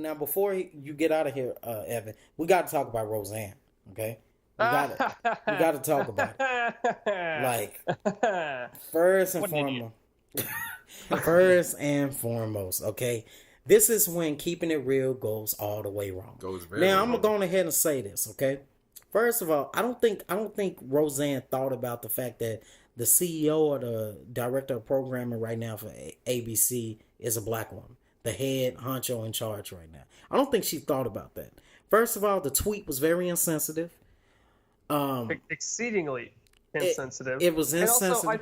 now before you get out of here, Evan, we got to talk about Roseanne. Okay, we got to talk about it. Like first and foremost, first and foremost. Okay, this is when keeping it real goes all the way wrong. Goes very now I'm wrong. gonna go ahead and say this. Okay, first of all, I don't think Roseanne thought about the fact that the CEO or the director of programming right now for ABC is a black woman, the head honcho in charge right now. I don't think she thought about that. First of all, the tweet was very insensitive. Exceedingly insensitive. It was insensitive. And also, I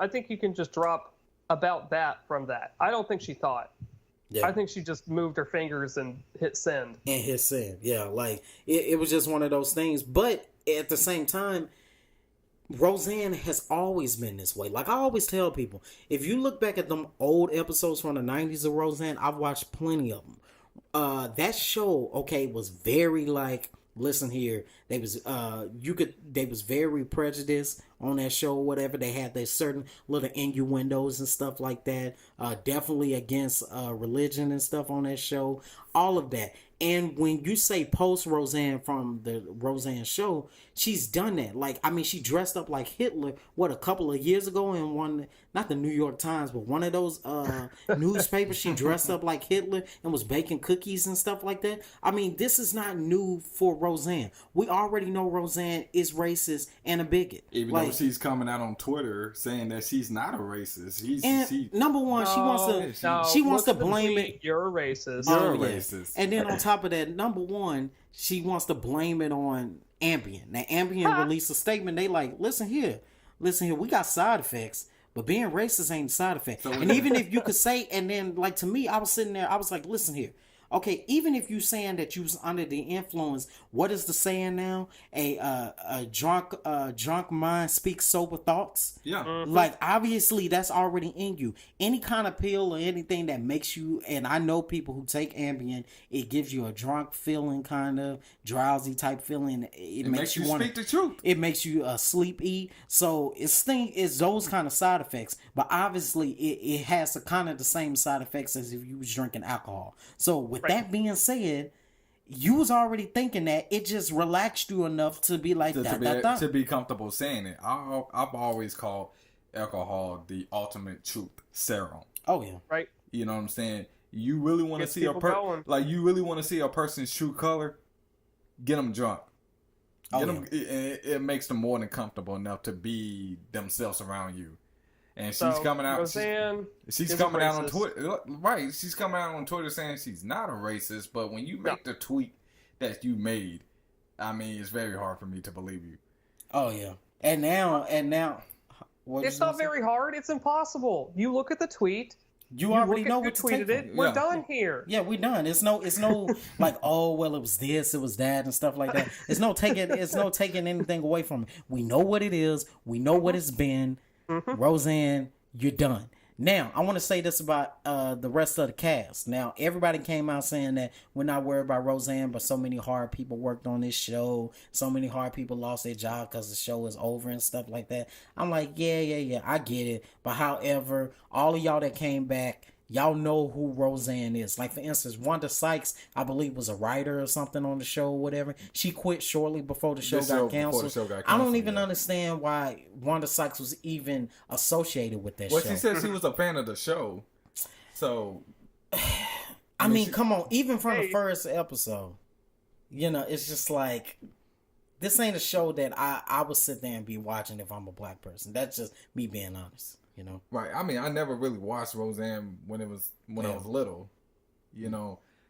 think you can just drop about that from that. I don't think she thought. Yeah. I think she just moved her fingers and hit send. Yeah. Like it was just one of those things. But at the same time, Roseanne has always been this way. Like I always tell people, if you look back at them old episodes from the 90s of Roseanne, I've watched plenty of them. That show, okay, was very like, listen here, they was very prejudiced on that show or whatever. They had their certain little innuendos and stuff like that. Definitely against religion and stuff on that show. All of that. And when you say post Roseanne from the Roseanne show, she's done that. Like, I mean, she dressed up like Hitler, a couple of years ago in one, not the New York Times, but one of those newspapers. She dressed up like Hitler and was baking cookies and stuff like that. I mean, this is not new for Roseanne. We already know Roseanne is racist and a bigot. Even though she's coming out on Twitter saying that she's not a racist. Number one, she wants to blame it. You're a racist. You're a racist. And then on top of that, number one, she wants to blame it on Ambien. Now, Ambien released a statement. They like, listen here, we got side effects, but being racist ain't a side effect. And even if you could say, and then like to me, I was sitting there, I was like, listen here. Okay, even if you saying that you was under the influence, what is the saying now? A drunk mind speaks sober thoughts. Yeah. Mm-hmm. Like obviously that's already in you. Any kind of pill or anything that makes you, and I know people who take Ambien, it gives you a drunk feeling, kind of drowsy type feeling. It makes you want speak the truth. It makes you sleepy. So it's those kind of side effects. But obviously it has kind of the same side effects as if you was drinking alcohol. So with that being said, you was already thinking that. It just relaxed you enough to be like to be comfortable saying it. I've always called alcohol the ultimate truth serum. Oh yeah, right. You know what I'm saying? You really want to see you really want to see a person's true color. Get them drunk. It makes them more than comfortable enough to be themselves around you. And she's coming out. Roseanne she's coming out on Twitter, right? She's coming out on Twitter saying she's not a racist. But when you make the tweet that you made, I mean, it's very hard for me to believe you. Oh yeah, and now, it's not very hard. It's impossible. You look at the tweet. You already know what to tweeted take it. We're done here. Yeah, we're done. It's no like, oh well, it was this, it was that, and stuff like that. It's no taking anything away from it. We know what it is. We know what it's been. Mm-hmm. Roseanne, you're done. Now, I want to say this about the rest of the cast. Now, everybody came out saying that we're not worried about Roseanne, but so many hard people worked on this show. So many hard people lost their job because the show is over and stuff like that. I'm like, yeah, I get it. But however, all of y'all that came back, y'all know who Roseanne is. Like, for instance, Wanda Sykes, I believe, was a writer or something on the show or whatever. She quit shortly before the show got canceled. I don't even understand why Wanda Sykes was even associated with that show. Well, she said she was a fan of the show. So, I mean, come on. Even from the first episode, it's just like, this ain't a show that I would sit there and be watching if I'm a black person. That's just me being honest. Right. I mean, I never really watched Roseanne when I was little,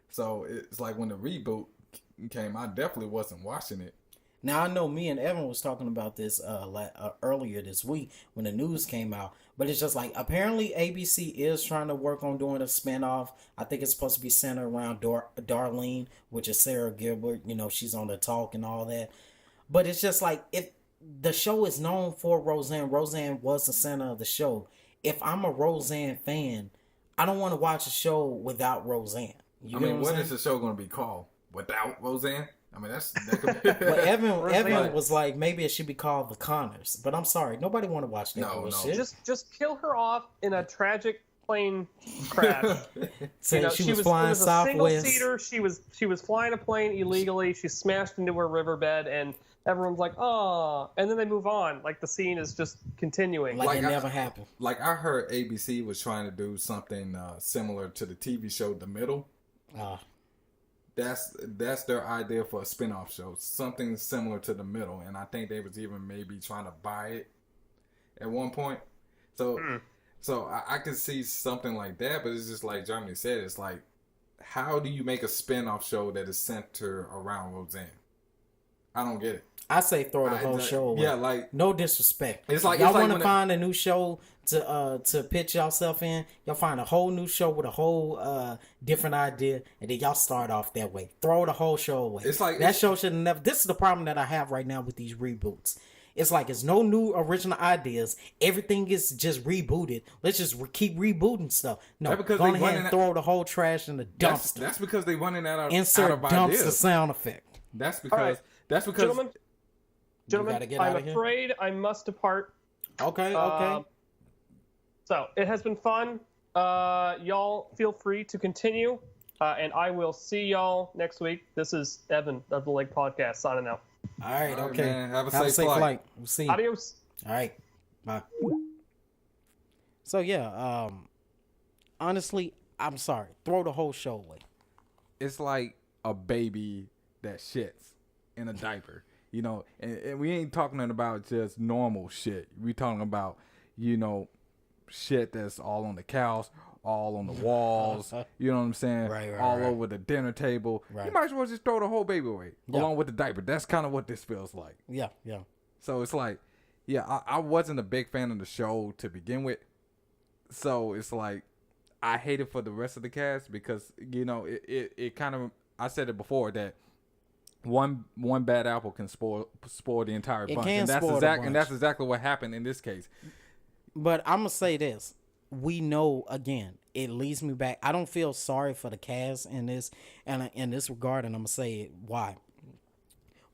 So it's like when the reboot came, I definitely wasn't watching it. Now I know me and Evan was talking about this earlier this week when the news came out, but it's just like apparently ABC is trying to work on doing a spinoff. I think it's supposed to be centered around Darlene, which is Sarah Gilbert. She's on the Talk and all that, but it's just like if the show is known for Roseanne. Roseanne was the center of the show. If I'm a Roseanne fan, I don't want to watch a show without Roseanne. What is the show going to be called? Without Roseanne? I mean, that could be... But Evan was like, maybe it should be called The Connors. But I'm sorry, nobody want to watch that bullshit. Just kill her off in a tragic plane crash. So she was flying it was a southwest. single-seater. She was flying a plane illegally. She smashed into her riverbed, and everyone's like, "Oh!" And then they move on. Like the scene is just continuing. Like it never happened. Like I heard ABC was trying to do something similar to the TV show The Middle. That's their idea for a spinoff show. Something similar to The Middle, and I think they was even maybe trying to buy it at one point. So I could see something like that, but it's just like Germany said. It's like, how do you make a spinoff show that is centered around Roseanne? I don't get it. I say throw the whole show away. Yeah, like no disrespect. It's like y'all want to find a new show to pitch yourself in. Y'all find a whole new show with a whole different idea, and then y'all start off that way. Throw the whole show away. It's like that show should never. This is the problem that I have right now with these reboots. It's like it's no new original ideas. Everything is just rebooted. Let's just keep rebooting stuff. No, go ahead and throw the whole trash in the dumpster. That's because they running out of insert out of dumpster ideas. Sound effect. That's because. That's because. Gentlemen, I'm afraid I must depart. Okay. So it has been fun. Y'all feel free to continue, and I will see y'all next week. This is Evan of the Lake Podcast signing out. All right, okay. Man, have a safe flight. We'll see you. Adios. All right, bye. So yeah, honestly, I'm sorry. Throw the whole show away. It's like a baby that shits in a diaper. You know, and we ain't talking about just normal shit. We talking about, shit that's all on the couch, all on the walls. You know what I'm saying? Right, all over the dinner table. Right. You might as well just throw the whole baby away along with the diaper. That's kind of what this feels like. Yeah. So it's like, I wasn't a big fan of the show to begin with. So it's like, I hate it for the rest of the cast because, it kind of, I said it before that one bad apple can spoil the entire bunch. And that's exactly what happened in this case. But I'm gonna say this. We know, again, it leads me back. I don't feel sorry for the cast in this regard, and I'm gonna say why.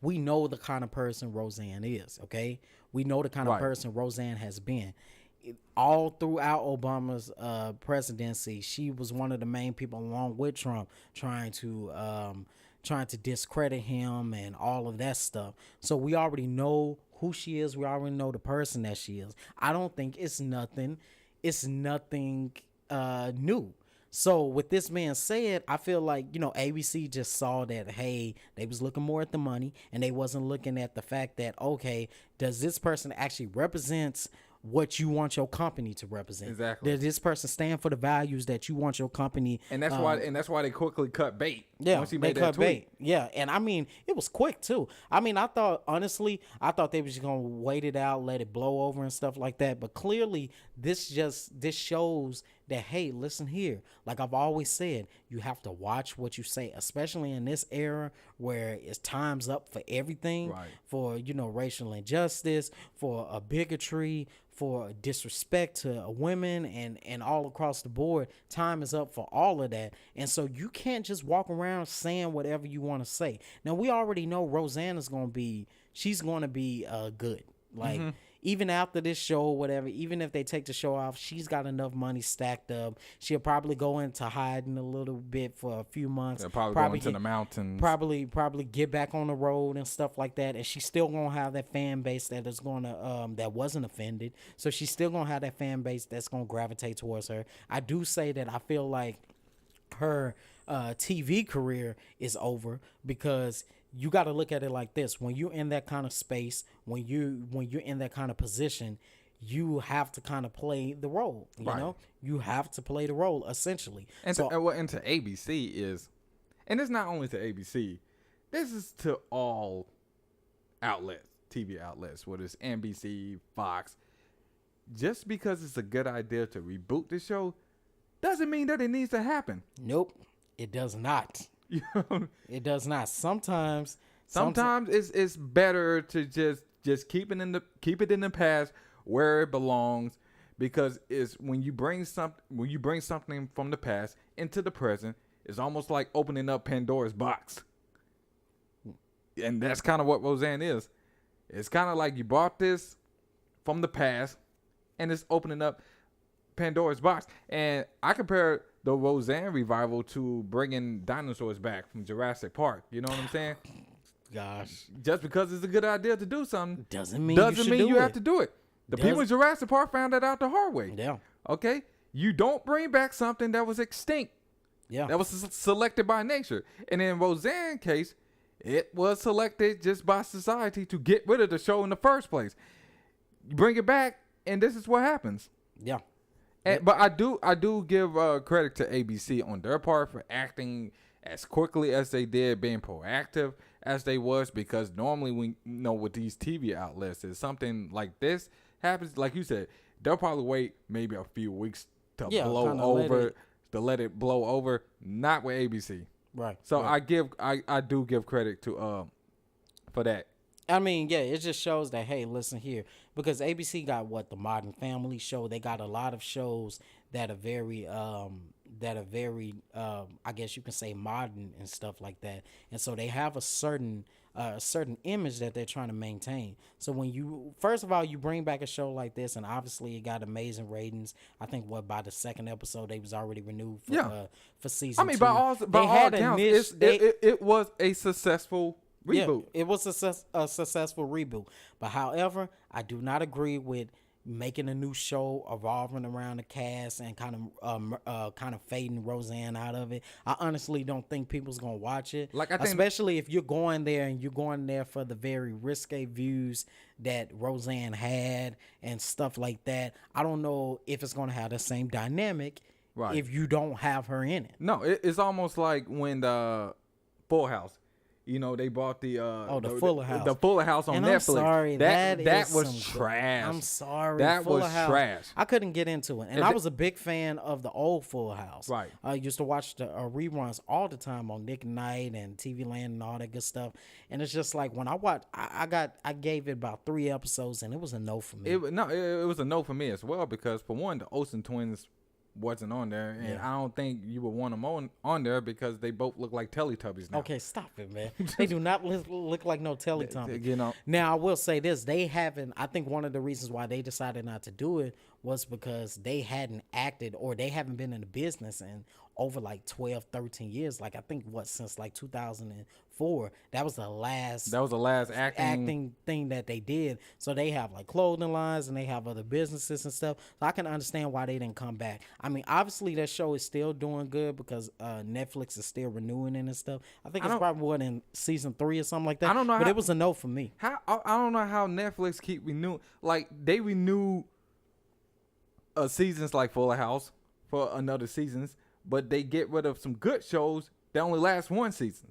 We know the kind of person Roseanne is, okay? We know the kind of person Roseanne has been. All throughout Obama's presidency, she was one of the main people, along with Trump, trying to discredit him and all of that stuff. So we already know who she is. We already know the person that she is. I don't think it's nothing new. So with this being said, I feel like, ABC just saw that, hey, they was looking more at the money and they wasn't looking at the fact that, okay, does this person actually represents what you want your company to represent? Exactly. Does this person stand for the values that you want your company? And that's why they quickly cut bait. Yeah, once he made that tweet. Yeah, and I mean, it was quick too. I mean, I thought they were just gonna wait it out, let it blow over and stuff like that. But clearly, this shows that, hey, listen here. Like I've always said, you have to watch what you say, especially in this era where it's time's up for everything, for racial injustice, for a bigotry, for disrespect to women, and all across the board. Time is up for all of that, and so you can't just walk around saying whatever you want to say. Now we already know Roseanne is going to be good. Like even after this show or whatever, even if they take the show off, she's got enough money stacked up. She'll probably go into hiding a little bit for a few months. They'll probably go into the mountains. Probably get back on the road and stuff like that. And she's still gonna have that fan base that is gonna that wasn't offended. So she's still gonna have that fan base that's gonna gravitate towards her. I do say that I feel like her TV career is over, because you got to look at it like this: when you're in that kind of space, when you're in that kind of position, you have to kind of play the role. You know, you have to play the role essentially. And to ABC is, and it's not only to ABC, this is to all outlets, TV outlets, whether it's NBC, Fox. Just because it's a good idea to reboot the show doesn't mean that it needs to happen. Nope, it does not. It does not. Sometimes it's better to just keep it in the past where it belongs, because it's when you bring something from the past into the present, it's almost like opening up Pandora's box. And that's kind of what Roseanne is. It's kind of like you brought this from the past and it's opening up Pandora's box. And I compare the Roseanne revival to bringing dinosaurs back from Jurassic Park. You know what I'm saying? Gosh. Just because it's a good idea to do something doesn't mean you have to do it. The people in Jurassic Park found that out the hard way. Yeah. Okay? You don't bring back something that was extinct. Yeah. That was selected by nature. And in Roseanne's case, it was selected just by society to get rid of the show in the first place. You bring it back, and this is what happens. Yeah. But I do give credit to ABC on their part for acting as quickly as they did, being proactive as they was, because normally we know with these TV outlets, is something like this happens, like you said, they'll probably wait maybe a few weeks to let it blow over. Not with ABC. Right. So right. I do give credit to for that. I mean, yeah, it just shows that, hey, listen here, because ABC got the Modern Family show. They got a lot of shows that are very I guess you can say modern and stuff like that. And so they have a certain image that they're trying to maintain. So when you, first of all, you bring back a show like this, and obviously it got amazing ratings. I think by the second episode they was already renewed for season 2. I mean, by all accounts, it was a successful reboot. Yeah, it was a successful reboot. But however, I do not agree with making a new show revolving around the cast and kind of fading Roseanne out of it. I honestly don't think people's gonna watch it. Especially if you're going there for the very risque views that Roseanne had and stuff like that. I don't know if it's gonna have the same dynamic if you don't have her in it. No, it's almost like when the Full House. You know, they bought the Fuller House. The Fuller House on and Netflix. I'm sorry, that was trash. I'm sorry. That Fuller was House. trash. I couldn't get into it. And I was a big fan of the old Full House. Right. I used to watch the reruns all the time on Nick at Night and TV Land and all that good stuff. And it's just like when I watched, I gave it about 3 episodes and it was a no for me. It was a no for me as well, because for one, the Olsen twins wasn't on there, and I don't think you would want them on there because they both look like Teletubbies now. Okay, stop it, man. They do not look like no Teletubbies. You know. Now, I will say this. They haven't, I think one of the reasons why they decided not to do it was because they hadn't acted, or they haven't been in the business in over like 12, 13 years. Like, I think since like 2004, that was the last acting thing that they did. So they have like clothing lines and they have other businesses and stuff. So I can understand why they didn't come back. I mean, obviously that show is still doing good because Netflix is still renewing it and stuff. I think it's probably in season 3 or something like that. I don't know, but it was a no for me. I don't know how Netflix keep renewing. Like, they renew seasons like Fuller House for another seasons, but they get rid of some good shows that only last 1 season.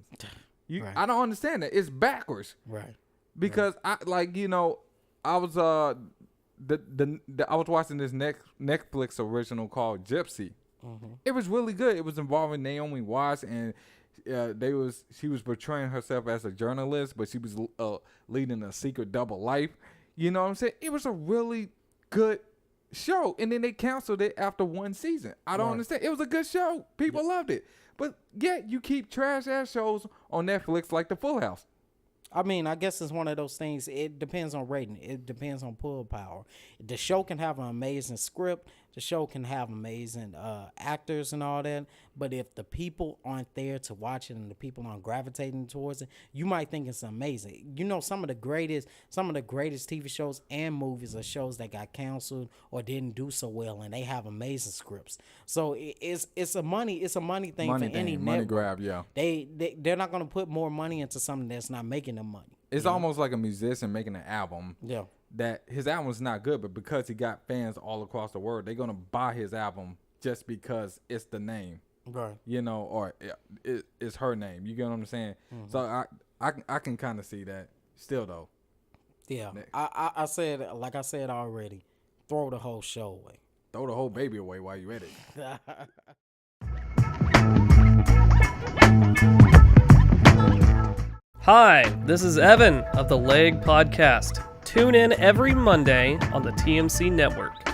Right. I don't understand that. It's backwards. Right. Because I was I was watching this Netflix original called Gypsy. Mm-hmm. It was really good. It was involving Naomi Watts, and she was portraying herself as a journalist, but she was leading a secret double life. You know what I'm saying? It was a really good show, and then they canceled it after 1 season. I don't understand. It was a good show. People loved it. But yet you keep trash ass shows on Netflix like the Full House. I mean, I guess it's one of those things. It depends on rating. It depends on pull power. The show can have an amazing script. The show can have amazing actors and all that. But if the people aren't there to watch it and the people aren't gravitating towards it, you might think it's amazing. You know, some of the greatest TV shows and movies are shows that got canceled or didn't do so well, and they have amazing scripts. So it's a money thing for any network. Money grab, yeah. They're not going to put more money into something that's not making them money. It's almost like a musician making an album. Yeah. That his album is not good, but because he got fans all across the world, they're gonna buy his album just because it's the name, right? You know, or it's her name. You get what I'm saying? Mm-hmm. So I can kind of see that still though. Yeah, I said, like I said already, throw the whole show away. Throw the whole baby away while you at it. Hi, this is Evan of the Leg Podcast. Tune in every Monday on the TMC Network.